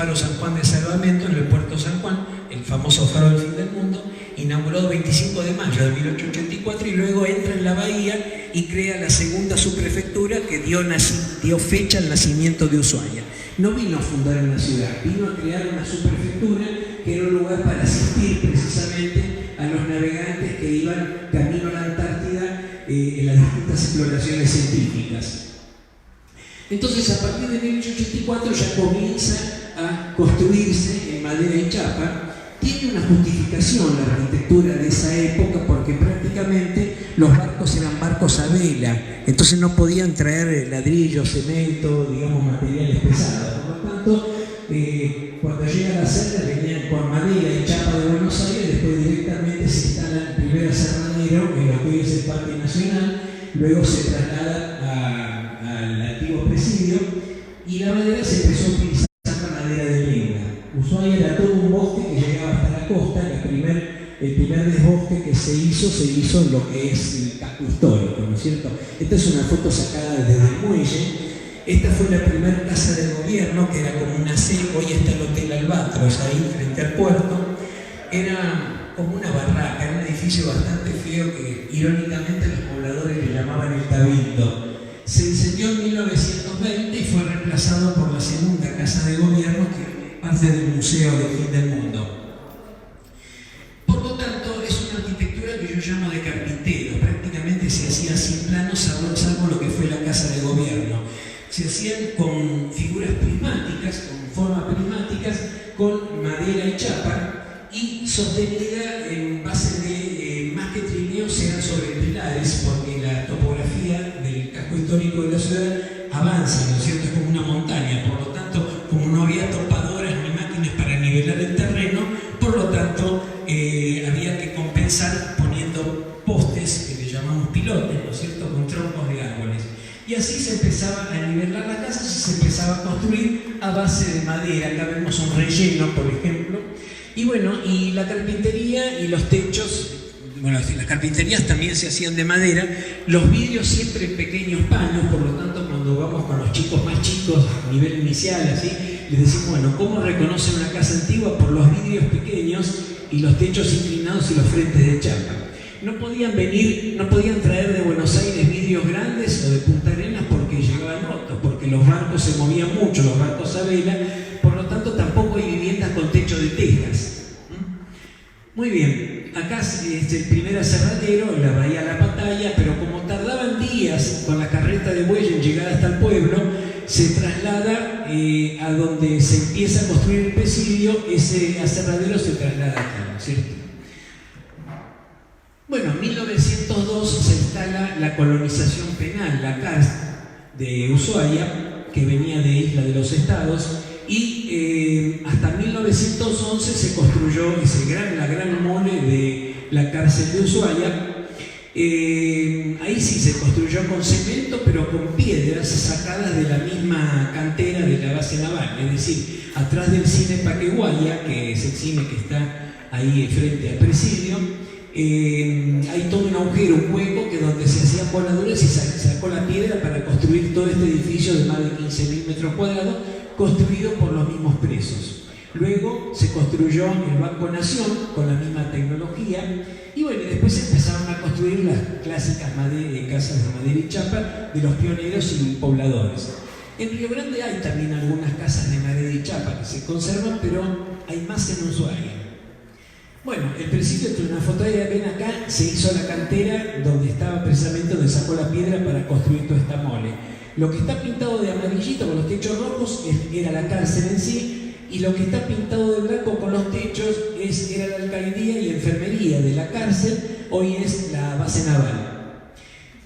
Faro San Juan de Salvamento en el puerto San Juan, el famoso faro del fin del mundo, inaugurado el 25 de mayo de 1884, y luego entra en la bahía y crea la segunda subprefectura que dio fecha al nacimiento de Ushuaia. No vino a fundar en la ciudad, vino a crear una subprefectura que era un lugar para asistir precisamente a los navegantes que iban camino a la Antártida en las distintas exploraciones científicas. Entonces, a partir de 1884 ya comienza a construirse en madera y chapa. Tiene una justificación la arquitectura de esa época porque prácticamente los barcos eran barcos a vela, entonces no podían traer ladrillo, cemento, digamos, materiales pesados. Por lo tanto, cuando llega la celda venían con madera y chapa de Buenos Aires, después directamente se instala el primer aserradero en lo que hoy es el Parque Nacional, luego se traslada al antiguo presidio y la madera se empezó a utilizar la madera de leña. Ushuaia era todo un bosque que llegaba hasta la costa. El primer desbosque que se hizo en lo que es el casco histórico, ¿no es cierto? Esta es una foto sacada desde el muelle. Esta fue la primera casa del gobierno, que era como una C, hoy está el Hotel Albatros, ahí frente al puerto. Era como una barraca, era un edificio bastante feo que irónicamente los pobladores le llamaban el Cabildo. Se incendió en 1920 y fue reemplazado por la segunda casa de gobierno, que parte del Museo del Fin del Mundo. Por lo tanto, es una arquitectura que yo llamo de carpintero. Prácticamente se hacía sin planos, salvo lo que fue la casa de gobierno. Se hacían con figuras prismáticas, con formas prismáticas, con madera y chapa, y sostenida en base de, más que trineos, eran sobre pilares, porque la topografía del casco histórico de la ciudad avanza, ¿no es cierto? Es como una montaña. Por lo tanto, como no había topadoras ni máquinas para nivelar el terreno, por lo tanto, había que compensar poniendo postes, que le llamamos pilotes, ¿no es cierto?, con troncos de árboles. Y así se empezaba a nivelar las casas y se empezaba a construir a base de madera. Acá vemos un relleno, por ejemplo. Y bueno, y la carpintería y los techos, bueno, las carpinterías también se hacían de madera, los vidrios siempre en pequeños paños. Por lo tanto, cuando vamos con los chicos más chicos, a nivel inicial, así, les decimos, bueno, ¿cómo reconocen una casa antigua? Por los vidrios pequeños y los techos inclinados y los frentes de chapa. No podían traer de Buenos Aires vidrios grandes o de Punta Arenas porque llegaban rotos, porque los barcos se movían mucho, los barcos a vela, por lo tanto tampoco hay viviendas con techo de tejas. Muy bien, acá es el primer aserradero, en la Bahía La Patalla, pero como tardaban días con la carreta de buey en llegar hasta el pueblo, se traslada a donde se empieza a construir el presidio. Ese aserradero se traslada aquí, ¿no es cierto? Bueno, en 1902 se instala la colonización penal, la cárcel de Ushuaia, que venía de Isla de los Estados, y hasta 1911 se construyó la gran mole de la cárcel de Ushuaia. Ahí sí se construyó con cemento, pero con piedras sacadas de la misma cantera de la base naval, es decir, atrás del cine Paqueguaya, que es el cine que está ahí frente al presidio. Hay todo un agujero, un hueco, que donde se hacían voladuras y se sacó la piedra para construir todo este edificio de más de 15.000 metros cuadrados, construido por los mismos presos. Luego se construyó el Banco Nación con la misma tecnología, y bueno, después empezaron a construir las clásicas casas de madera y chapa de los pioneros y pobladores. En Río Grande hay también algunas casas de madera y chapa que se conservan, pero hay más en Ushuaia. Bueno, el presidio, esto es una foto que ven acá, se hizo la cantera donde estaba precisamente donde sacó la piedra para construir toda esta mole. Lo que está pintado de amarillito con los techos rojos era la cárcel en sí, y lo que está pintado de blanco con los techos era la alcaldía y enfermería de la cárcel, hoy es la base naval.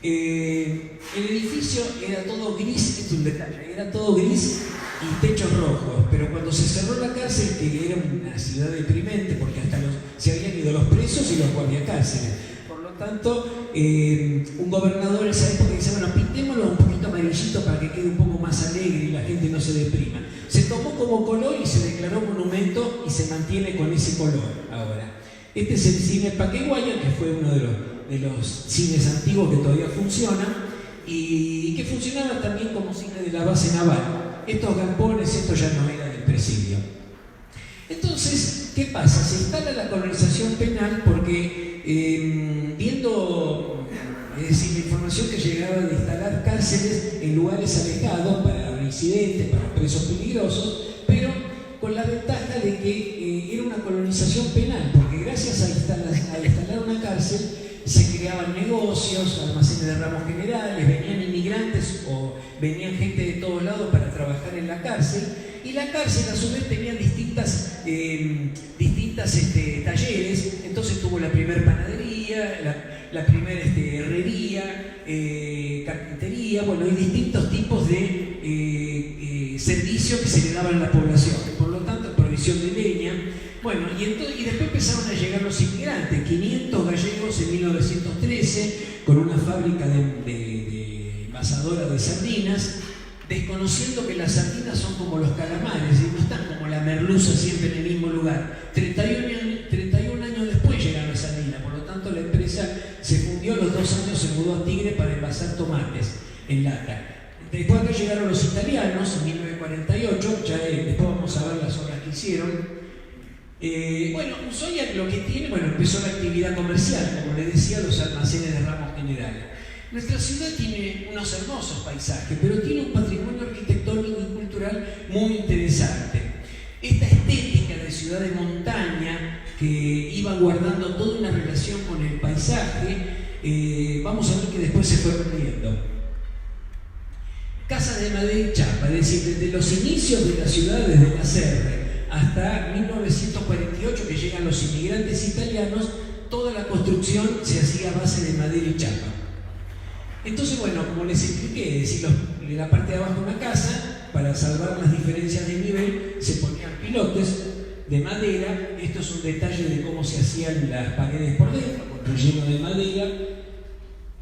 El edificio era todo gris, es un detalle, era todo gris y techos rojos, pero cuando se cerró la cárcel, que era una ciudad deprimente, porque hasta se habían ido los presos y los guardiacárceles. Por lo tanto, un gobernador en esa época dice, bueno, pintémoslo un poquito amarillito para que quede un poco más alegre y la gente no se deprima. Se tomó como color y se declaró monumento y se mantiene con ese color ahora. Este es el cine Paqueguaya, que fue uno de los cines antiguos que todavía funciona y que funcionaba también como cine de la base naval. Estos galpones, esto ya no era del presidio. pasa? Se instala la colonización penal porque viendo, es decir, la información que llegaba de instalar cárceles en lugares alejados para reincidentes, para presos peligrosos, pero con la ventaja de que era una colonización penal, porque gracias a instalar una cárcel se creaban negocios, almacenes de ramos generales, venían inmigrantes o venían gente de todos lados para trabajar en la cárcel, y la cárcel a su vez tenía distintas talleres. Entonces tuvo la primer panadería, la primera herrería, carpintería, bueno, hay distintos tipos de servicios que se le daban a la población, por lo tanto provisión de leña. Bueno, y después empezaron a llegar los inmigrantes, 500 gallegos en 1913, con una fábrica de envasadora de sardinas, desconociendo que las sardinas son como los calamares, y no están como la merluza siempre en el mismo lugar. 31 años después llegaron las sardinas, por lo tanto la empresa se fundió, a los 2 años se mudó a Tigre para envasar tomates en lata. Después que llegaron los italianos, en 1948, ya después vamos a ver las obras que hicieron. Bueno, Ushuaia lo que tiene, empezó la actividad comercial, como les decía, los almacenes de ramos generales. Nuestra ciudad tiene unos hermosos paisajes, pero tiene un patrimonio arquitectónico y cultural muy interesante. Esta estética de ciudad de montaña que iba guardando toda una relación con el paisaje, vamos a ver que después se fue perdiendo. Casas de madera y chapa, es decir, desde los inicios de la ciudad, desde la Serre, hasta 1948, que llegan los inmigrantes italianos, toda la construcción se hacía a base de madera y chapa. Entonces, bueno, como les expliqué, es decir, en la parte de abajo de una casa, para salvar las diferencias de nivel, se ponían pilotes de madera. Esto es un detalle de cómo se hacían las paredes por dentro, con relleno de madera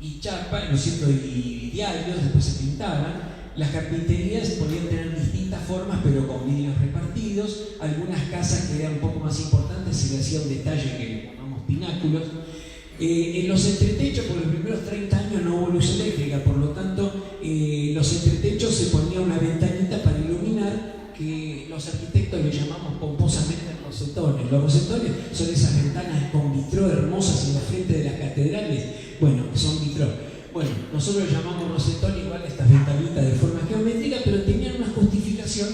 y chapa, ¿no es cierto?, y diarios, después se pintaban. Las carpinterías podían tener distintas formas, pero con vidrios repartidos. Algunas casas que eran un poco más importantes se le hacía un detalle que le llamamos pináculos. En los entretechos, por los primeros 30 años no hubo luz eléctrica, por lo tanto, los entretechos se ponía una ventanita para iluminar, que los arquitectos le llamamos pomposamente rosetones. Los rosetones son esas ventanas con vitró hermosas en la frente de las catedrales. Bueno, son vitró. Bueno, nosotros llamamos rosetón igual a estas ventanitas de forma geométrica, pero tenían una justificación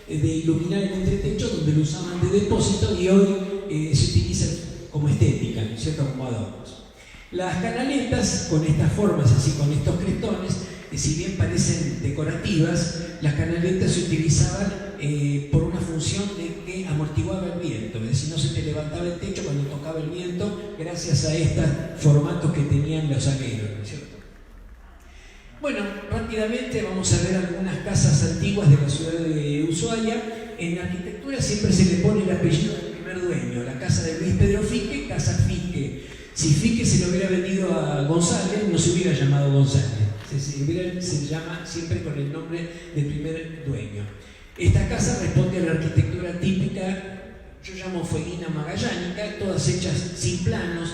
de iluminar el entretecho, donde lo usaban de depósito, y hoy se utiliza como estética, ¿no es cierto?, como adornos. Las canaletas, con estas formas, así con estos crestones, si bien parecen decorativas, las canaletas se utilizaban por una función de que amortiguaba el viento, es decir, no se te levantaba el techo cuando tocaba el viento, gracias a estos formatos que tenían los aleros, ¿no es cierto? Bueno, rápidamente vamos a ver algunas casas antiguas de la ciudad de Ushuaia. En la arquitectura siempre se le pone el apellido del primer dueño. La casa de Luis Pedro Fique, Casa Fique. Si Fique se lo hubiera vendido a González, no se hubiera llamado González. Se llama siempre con el nombre del primer dueño. Esta casa responde a la arquitectura típica, yo llamo fueguina magallánica, todas hechas sin planos,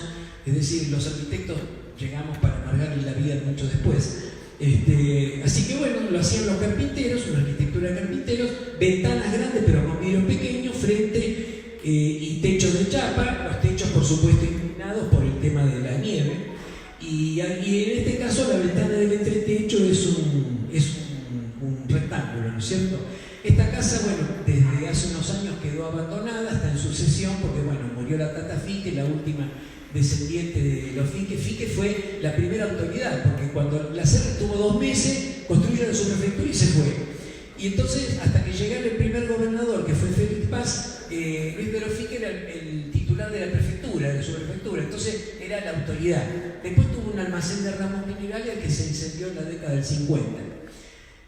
es decir, los arquitectos llegamos para amargarle la vida mucho después. Así que bueno, lo hacían los carpinteros, una arquitectura de carpinteros, ventanas grandes pero con vidrios pequeños, frente y techos de chapa, los techos por supuesto inclinados por el tema de la nieve, y en este caso la ventana del entretecho es un rectángulo, ¿no es cierto? Esta casa, bueno, desde hace unos años quedó abandonada, está en sucesión porque, bueno, murió la Tata Fique, la última descendiente de los Fique. Fique fue la primera autoridad, porque cuando la Serre estuvo 2 meses, construyeron su prefectura y se fue. Y entonces, hasta que llegara el primer gobernador, que fue Félix Paz, Luis Pedro Fique era el titular de la prefectura, de su prefectura, entonces era la autoridad. Después tuvo un almacén de ramos minerales que se incendió en la década del 50.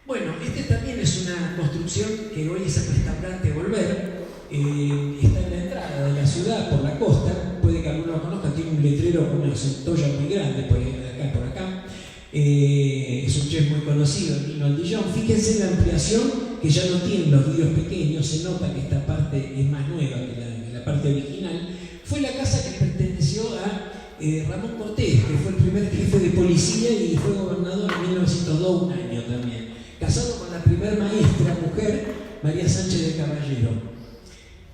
Bueno, también es una construcción que hoy es restaurante Volver. Está en la entrada de la ciudad, por la costa, puede que alguno lo conozca, tiene un letrero con una centolla muy grande por acá. Es un chef muy conocido, Nino Aldillón. Fíjense la ampliación, que ya no tienen los vidrios pequeños, se nota que esta parte es más nueva que la parte original. Fue la casa que perteneció a Ramón Cortés, que fue el primer jefe de policía y fue gobernador en 1902, un año también. Casado con la primer maestra mujer, María Sánchez de Caballero.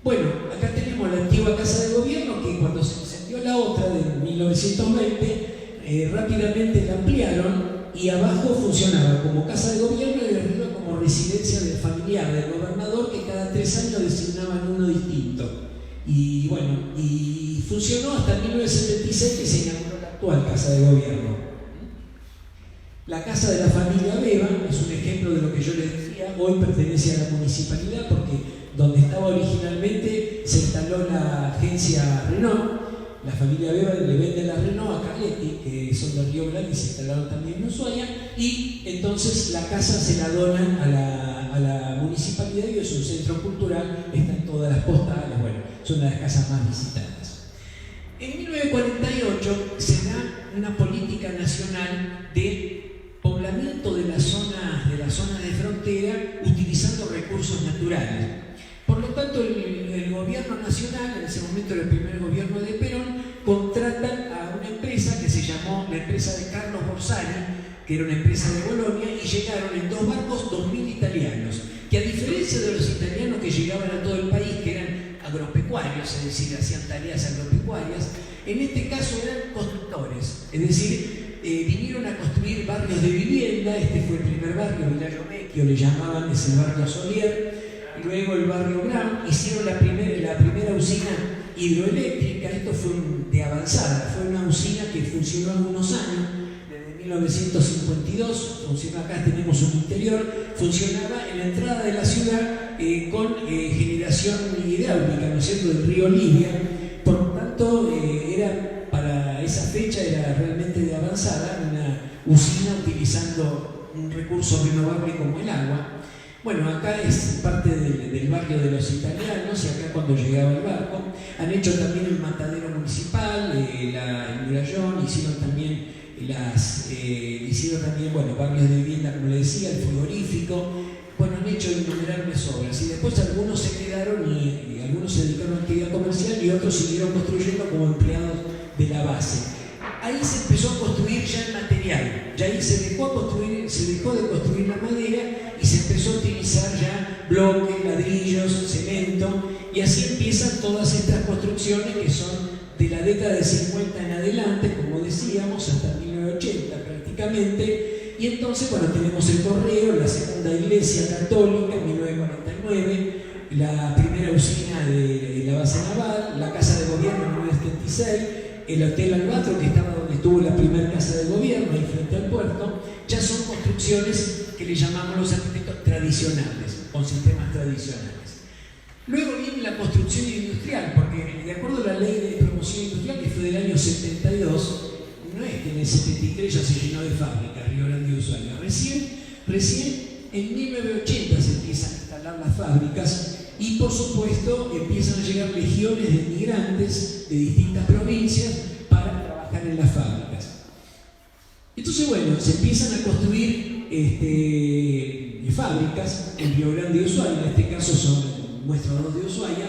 Bueno, acá tenemos la antigua casa 1920, rápidamente la ampliaron y abajo funcionaba como casa de gobierno y arriba como residencia del familiar del gobernador, que cada 3 años designaban uno distinto. Y bueno, y funcionó hasta 1976, que se inauguró la actual casa de gobierno. La casa de la familia Beba es un ejemplo de lo que yo les decía. Hoy pertenece a la municipalidad porque donde estaba originalmente se instaló la agencia Renault. La familia Beba le vende la Renault a Carletti, que son de Río Grande y se instalaron también en Ushuaia, y entonces la casa se la donan a la municipalidad y es un centro cultural, están todas las postales, bueno, son una de las casas más visitadas. En 1948 se da una política nacional de poblamiento de las zonas de frontera utilizando recursos naturales. Por lo tanto, el gobierno nacional, en ese momento era el primer gobierno de Perón, contratan a una empresa que se llamó la empresa de Carlos Borsari, que era una empresa de Bolonia, y llegaron en 2 barcos 2.000 italianos, que a diferencia de los italianos que llegaban a todo el país, que eran agropecuarios, es decir, hacían tareas agropecuarias, en este caso eran constructores, es decir, vinieron a construir barrios de vivienda. Este fue el primer barrio, Villaggio Vecchio le llamaban, es el barrio Solier. Luego el barrio Brown, hicieron la primera usina hidroeléctrica. Esto fue de avanzada, fue una usina que funcionó algunos años, desde 1952, funcionó acá, tenemos un interior, funcionaba en la entrada de la ciudad con generación hidráulica, ¿no es cierto?, del río Libia. Por lo tanto, para esa fecha era realmente de avanzada, una usina utilizando un recurso renovable como el agua. Bueno, acá es parte del barrio de los italianos, y acá cuando llegaba el barco, han hecho también el matadero municipal, el murallón, hicieron también bueno, barrios de vivienda, como les decía, el frigorífico. Bueno, han hecho innumerables obras, y después algunos se quedaron y algunos se dedicaron a actividad comercial y otros siguieron construyendo como empleados de la base. Ahí se empezó a construir ya el material, ya ahí se dejó de construir la madera y se empezó a utilizar ya bloques, ladrillos, cemento, y así empiezan todas estas construcciones que son de la década de 50 en adelante, como decíamos, hasta 1980 prácticamente. Y entonces, bueno, tenemos el Correo, la segunda iglesia católica en 1949, la primera usina de la base naval, la casa de gobierno en 1976, el Hotel Albatro, que estaba donde estuvo la primera casa de gobierno, ahí frente al puerto. Ya son construcciones que le llamamos los arquitectos tradicionales, con sistemas tradicionales. Luego viene la construcción industrial, porque de acuerdo a la ley de promoción industrial, que fue del año 72, no es que en el 73 ya se llenó de fábricas Río Grande y Ushuaia. Recién en 1980 se empiezan a instalar las fábricas, y por supuesto empiezan a llegar legiones de migrantes de distintas provincias para trabajar en las fábricas. Entonces, bueno, se empiezan a construir fábricas en Río Grande y Ushuaia, en este caso muestro 2 de Ushuaia,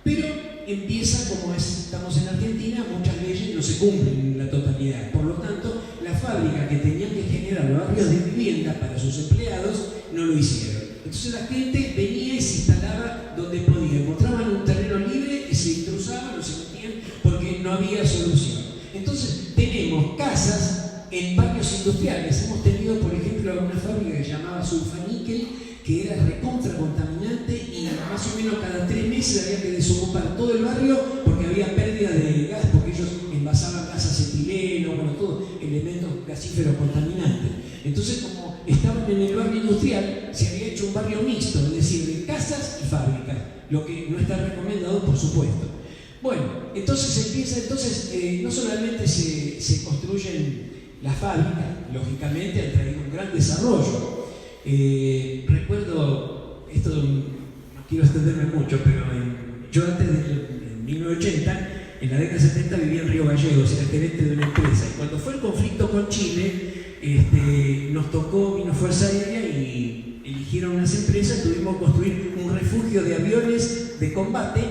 pero empieza, como estamos en Argentina, muchas leyes no se cumplen en la totalidad. Por lo tanto, las fábricas que tenían que generar barrios de vivienda para sus empleados no lo hicieron. Entonces la gente venía y se instalaba donde podía. Encontraban un terreno libre y se intrusaban o se metían porque no había solución. Entonces tenemos casas en barrios industriales. Hemos tenido, por ejemplo, una fábrica que se llamaba Sulfaníquel, que era recontra contaminante, y más o menos cada 3 meses había que desocupar todo el barrio porque había pérdida de gas, porque ellos envasaban gas acetileno, bueno, todos elementos gasíferos contaminantes. Entonces, como estaban en el barrio industrial, se había hecho un barrio mixto, es decir, de casas y fábricas, lo que no está recomendado, por supuesto. Bueno, entonces no solamente se construyen las fábricas, lógicamente han traído un gran desarrollo. Recuerdo, esto no quiero extenderme mucho, pero yo antes de 1980, en la década de 70 vivía en Río Gallegos, era gerente de una empresa, y cuando fue el conflicto con Chile, nos tocó, vino Fuerza Aérea y eligieron unas empresas. Tuvimos que construir un refugio de aviones de combate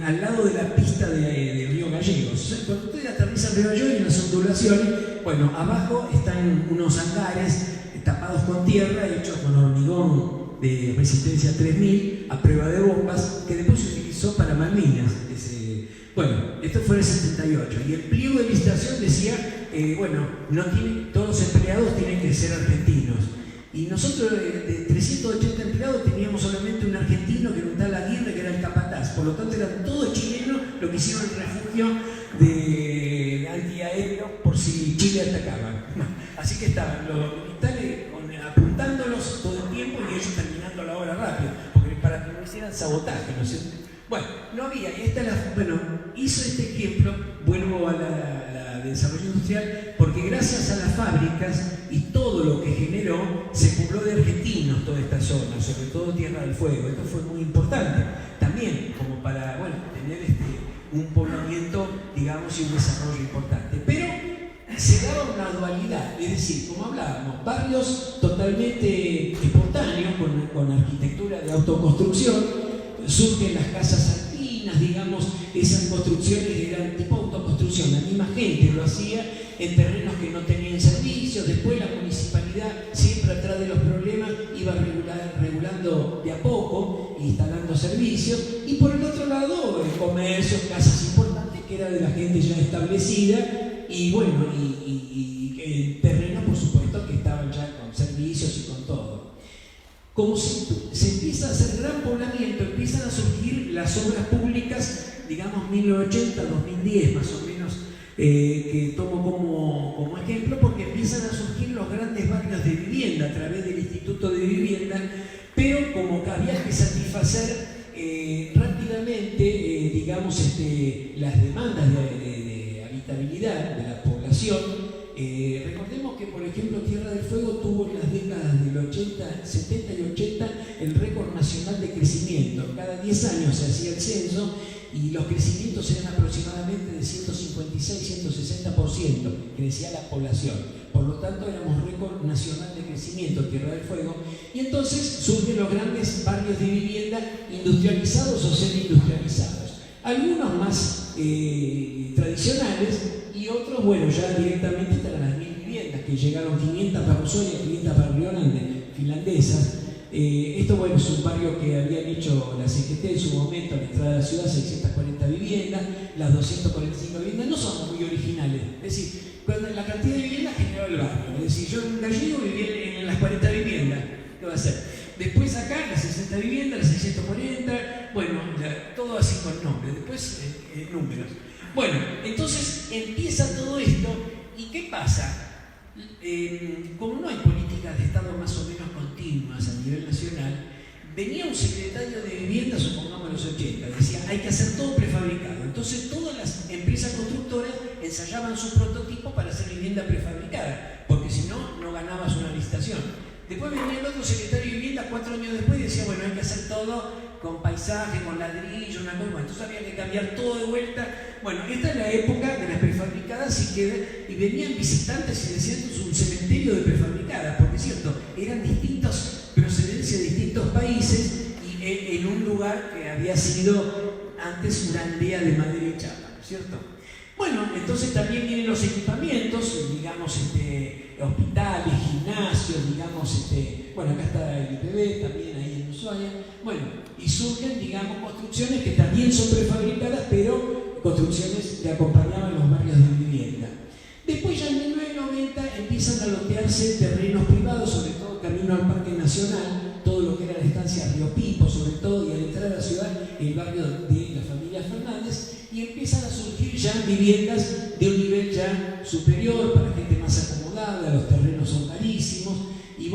al lado de la pista de Río Gallegos. O sea, cuando usted aterriza en Río Gallegos hay unas ondulaciones, bueno, abajo están unos hangares tapados con tierra, hechos con hormigón de resistencia 3000 a prueba de bombas, que después se utilizó para Correcaminas. Bueno, esto fue en el 78 y el pliego de licitación decía, todos los empleados tienen que ser argentinos. Y nosotros de 380 empleados teníamos solamente un argentino que era un tal Aguirre, que era el capataz. Por lo tanto eran todos chilenos lo que hicieron el refugio de antiaéreo por si Chile atacaba. Así que estaban los militares apuntándolos todo el tiempo y ellos terminando la obra rápido, porque para que no hicieran sabotaje, ¿no es cierto? Bueno, no había, hizo este ejemplo, vuelvo a la de desarrollo industrial, porque gracias a las fábricas y todo lo que generó, se pobló de argentinos toda esta zona, sobre todo Tierra del Fuego. Esto fue muy importante, también como para, tener un poblamiento, digamos, y un desarrollo importante. Pero se daba una dualidad, es decir, como hablábamos, barrios totalmente espontáneos, con arquitectura de autoconstrucción. Surgen las casas alpinas, digamos, esas construcciones eran tipo autoconstrucción, la misma gente lo hacía en terrenos que no tenían servicios. Después la municipalidad, siempre atrás de los problemas, iba regulando de a poco, instalando servicios, y por el otro lado, comercios, casas importantes que era de la gente ya establecida, y terrenos, por supuesto, que estaban ya con servicios y con todo. Como se empieza a hacer gran poblamiento, empiezan a surgir las obras públicas, digamos 1980-2010 más o menos, que tomo como ejemplo, porque empiezan a surgir los grandes barrios de vivienda a través del Instituto de Vivienda, pero como que había que satisfacer rápidamente, las demandas de habitabilidad de la población. Recordemos que, por ejemplo, Tierra del Fuego tuvo en las décadas del 70 y 80 el récord nacional de crecimiento. Cada 10 años se hacía el censo y los crecimientos eran aproximadamente de 156-160%, crecía la población. Por lo tanto, éramos récord nacional de crecimiento, Tierra del Fuego. Y entonces surgen los grandes barrios de vivienda industrializados o semi-industrializados. Algunos más tradicionales, y otros, ya directamente están las 1000 viviendas, que llegaron 500 para Ushuaia, 500 para Río Grande, finlandesas. Esto, es un barrio que habían hecho la CGT en su momento, a la entrada de la ciudad, 640 viviendas, las 245 viviendas no son muy originales. Es decir, la cantidad de viviendas generó el barrio. Es decir, yo en un gallego vivía en las 40 viviendas. ¿Qué va a hacer? Después acá, las 60 viviendas, las 640, todo así con nombres. Después, números. Entonces empieza todo esto, ¿y qué pasa? Como no hay políticas de Estado más o menos continuas a nivel nacional, venía un secretario de vivienda, supongamos en los 80, decía, hay que hacer todo prefabricado. Entonces todas las empresas constructoras ensayaban su prototipo para hacer vivienda prefabricada, porque si no, no ganabas una licitación. Después venía el otro secretario de vivienda 4 años después y decía, hay que hacer todo con paisaje, con ladrillo, una cosa. Entonces había que cambiar todo de vuelta. Esta es la época de las prefabricadas y venían visitantes y decían, esto es un cementerio de prefabricadas, porque es cierto, eran distintas procedencias de distintos países y en un lugar que había sido antes una aldea de madera y chapa, ¿no es cierto? Entonces también vienen los equipamientos, digamos, hospitales, gimnasios, digamos, acá está el IPB, también ahí en Ushuaia, y surgen, digamos, construcciones que también son prefabricadas, pero construcciones que acompañaban los barrios de vivienda. Después ya en 1990 empiezan a lotearse terrenos privados, sobre todo camino al Parque Nacional, todo lo que era la estancia Río Pipo, sobre todo, y al entrar a la ciudad, el barrio de la familia Fernández, y empiezan a surgir ya viviendas de un nivel ya superior para gente más acomodada, los terrenos son carísimos, y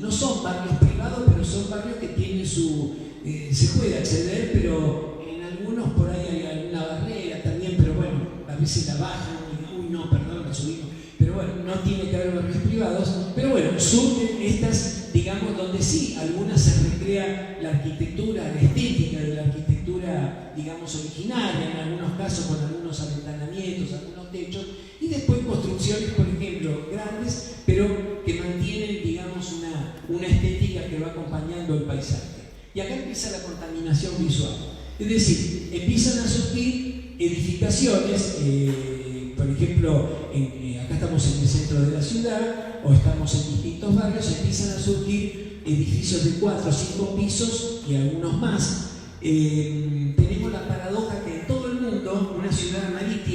no son barrios privados, pero son barrios que tienen se puede acceder, pero en algunos por ahí hay alguna barrera también, pero a veces la bajan, la subimos, pero no tiene que haber barrios privados, pero surgen estas, digamos, donde sí, algunas se recrea la arquitectura, la estética de la arquitectura, digamos, originaria, en algunos casos con algunos aventanamientos, algunos techos, y después construcciones, por ejemplo, grandes, pero que mantienen, digamos, una estética que va acompañando el paisaje. Y acá empieza la contaminación visual. Es decir, empiezan a surgir edificaciones, por ejemplo, acá estamos en el centro de la ciudad, o estamos en distintos barrios, empiezan a surgir edificios de 4 o 5 pisos y algunos más. Tenemos la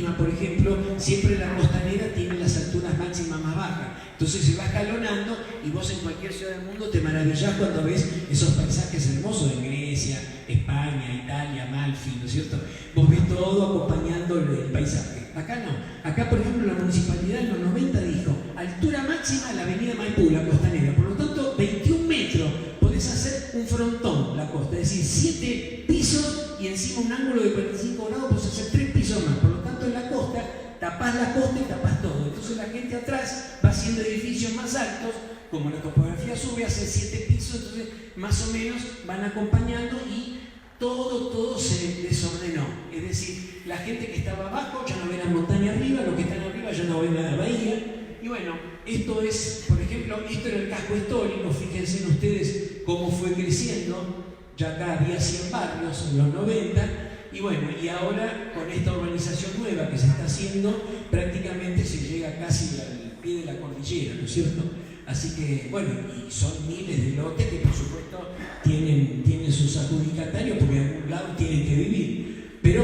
Lima, por ejemplo, siempre la costanera tiene las alturas máximas más bajas. Entonces se va escalonando y vos en cualquier ciudad del mundo te maravillás cuando ves esos paisajes hermosos de Grecia, España, Italia, Malfi, ¿no es cierto? Vos ves todo acompañando el paisaje. Acá no. Acá, por ejemplo, la municipalidad en los 90 dijo altura máxima la avenida Maipú, la costanera. Por lo tanto, 21 metros. Podés hacer un frontón, la costa. Es decir, 7 pisos y encima un ángulo de 45 grados, podés hacer 3 pisos más. Por lo tanto, en la costa, tapás la costa y tapás todo. Entonces la gente atrás va haciendo edificios más altos, como la topografía sube, hace 7 pisos, entonces más o menos van acompañando y todo se desordenó. Es decir, la gente que estaba abajo ya no ve la montaña arriba, los que están arriba ya no ven la bahía. Y bueno, esto es, por ejemplo, esto era el casco histórico, fíjense en ustedes cómo fue creciendo. Ya acá había 100 barrios en los 90, y bueno, y ahora con esta urbanización nueva que se está haciendo, prácticamente se llega casi al pie de la cordillera, ¿no es cierto? Así que, bueno, y son miles de lotes que por supuesto tienen sus adjudicatarios porque en algún lado tienen que vivir. Pero,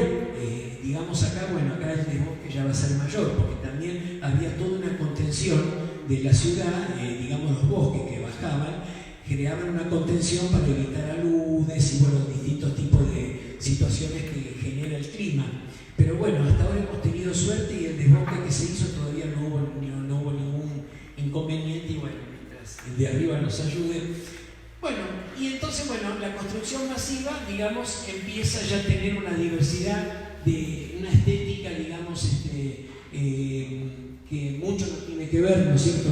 digamos acá, bueno, acá el desbosque ya va a ser mayor, porque también había toda una contención de la ciudad, digamos los bosques que bajaban, creaban una contención para evitar aludes y, bueno, distintos tipos de situaciones que genera el clima. Pero bueno, hasta ahora hemos tenido suerte y el desbosque que se hizo todavía no hubo ningún inconveniente, y bueno, mientras el de arriba nos ayude. Bueno, y entonces, bueno, la construcción masiva, digamos, empieza ya a tener una diversidad de una estética, digamos, que mucho no tiene que ver, ¿no es cierto?,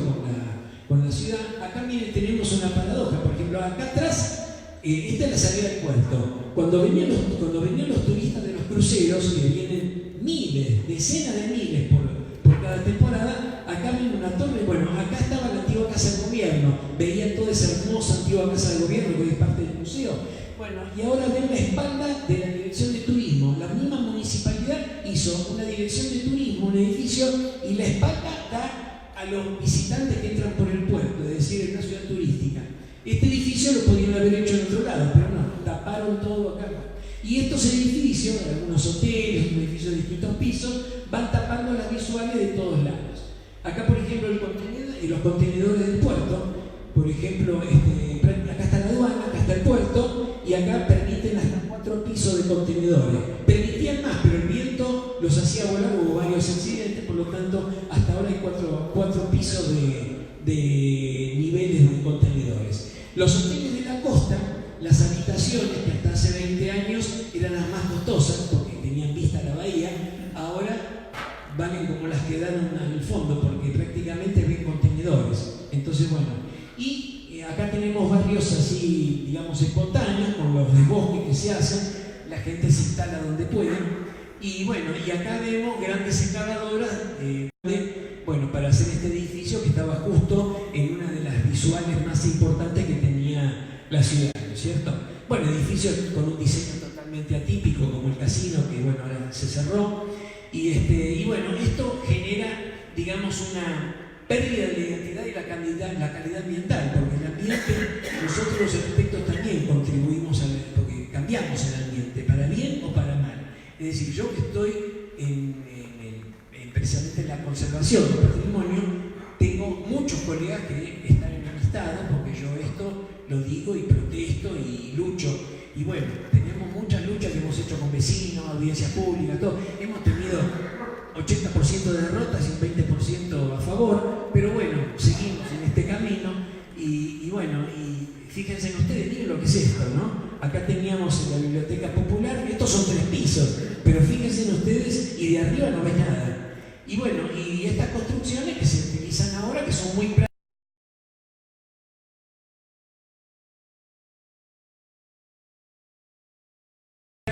con la ciudad. Acá, miren, tenemos una paradoja. Por ejemplo, acá atrás, esta es la salida del puerto. Cuando venían los turistas de los cruceros, que vienen miles, decenas de miles por cada temporada, acá ven una torre. Bueno, acá estaba la antigua casa del gobierno. Veían toda esa hermosa antigua casa del gobierno que hoy es parte del museo. Bueno, y ahora ven la espalda de la dirección de turismo. La misma municipalidad hizo una dirección de turismo, un edificio, y la espalda da a los visitantes que entran por el puerto, es decir, en una ciudad turística. Este edificio lo podían haber hecho en otro lado, pero no, taparon todo acá. Y estos edificios, algunos hoteles, edificios de distintos pisos, van tapando las visuales de todos lados. Acá, por ejemplo, los contenedores del puerto, por ejemplo, acá está la aduana, acá está el puerto, y acá permiten hasta 4 pisos de contenedores. Permitían más, pero el viento los hacía volar, hubo varios accidentes, por lo tanto, hasta ahora hay 4 pisos de niveles de contenedores. Los hoteles de la costa, las habitaciones que hasta hace 20 años eran las más costosas porque tenían vista a la bahía, ahora valen como las que dan en el fondo porque prácticamente ven contenedores. Entonces, bueno, y acá tenemos barrios así, digamos, espontáneos, con los desbosques que se hacen, la gente se instala donde puede. Y bueno, y acá vemos grandes excavadoras bueno, para hacer este edificio que estaba justo en una de las visuales más importantes que tenía la ciudad, ¿no es cierto? Bueno, edificios con un diseño totalmente atípico, como el casino, que bueno, ahora se cerró. Y bueno, esto genera, digamos, una pérdida de la identidad y la calidad ambiental, porque el ambiente, nosotros los arquitectos también contribuimos porque cambiamos el ambiente, para bien o para mal. Es decir, yo que estoy precisamente en la conservación del patrimonio, tengo muchos colegas que están en amistad, porque yo esto lo digo y protesto y lucho. Y bueno, tenemos muchas luchas que hemos hecho con vecinos, audiencias públicas, todo. Hemos tenido 80% de derrotas y un 20% a favor, pero bueno, seguimos en este camino. Y bueno, y fíjense en ustedes, miren lo que es esto, ¿no? Acá teníamos en la Biblioteca Popular, estos son 3 pisos, pero fíjense en ustedes y de arriba no ves nada. Y bueno, y estas construcciones que se utilizan ahora, que son muy prácticas.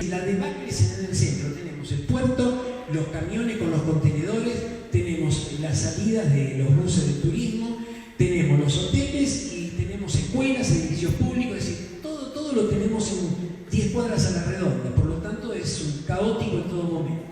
Y la debacle se da en el centro. Tenemos el puerto, los camiones con los contenedores, tenemos las salidas de los buses de turismo, tenemos los hoteles y tenemos escuelas, edificios públicos, es decir, todo lo tenemos en 10 cuadras a la redonda. Por lo tanto, es un caótico en todo momento.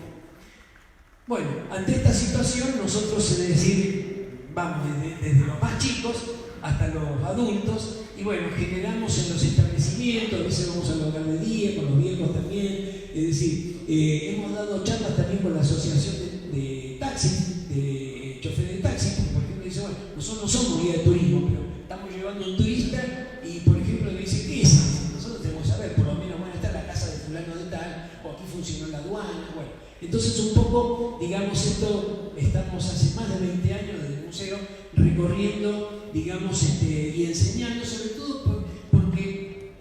Bueno, ante esta situación nosotros, es decir, vamos desde los más chicos hasta los adultos y bueno, generamos en los establecimientos, a veces vamos al hogar de día, con los viejos también, es decir, hemos dado charlas también con la asociación de taxis, de choferes de taxi, porque por ejemplo dice, bueno, nosotros no somos guía de turismo, pero estamos llevando a un turista y por ejemplo le dice, ¿qué es? Nosotros tenemos que saber, por lo menos, bueno, está en la casa de fulano de tal, o aquí funcionó la aduana, bueno. Entonces un poco, digamos, esto, estamos hace más de 20 años desde el museo recorriendo, digamos, y enseñando, sobre todo porque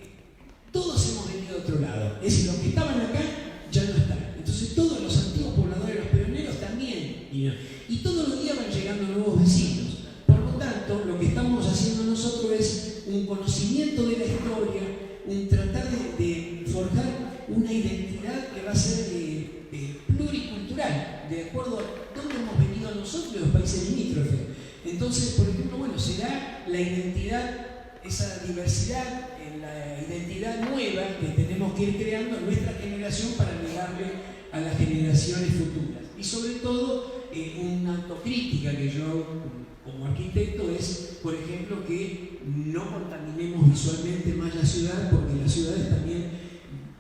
todos hemos venido de otro lado. Es decir, los que estaban acá ya no están. Entonces todos los antiguos pobladores, los pioneros también. Y todos los días van llegando nuevos vecinos. Por lo tanto, lo que estamos haciendo nosotros es un conocimiento de la historia, un tratar de forjar una identidad que va a ser pluricultural, de acuerdo a dónde hemos venido nosotros y los países limítrofes. Entonces, por ejemplo, bueno, será la identidad, esa diversidad, la identidad nueva que tenemos que ir creando en nuestra generación para legarle a las generaciones futuras. Y sobre todo, una autocrítica que yo hago como arquitecto es, por ejemplo, que no contaminemos visualmente más la ciudad, porque las ciudades también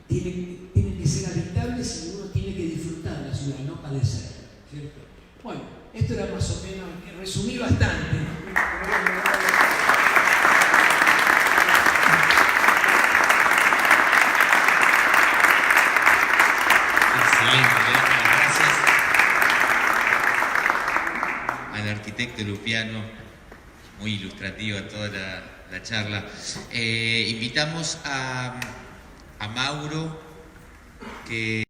tienen que ser habitables y uno tiene que disfrutar la ciudad, no padecer, ¿cierto? Bueno, esto era más o menos, resumí bastante. Gracias al arquitecto Lupiano, muy ilustrativa toda la charla. Invitamos a Mauro, que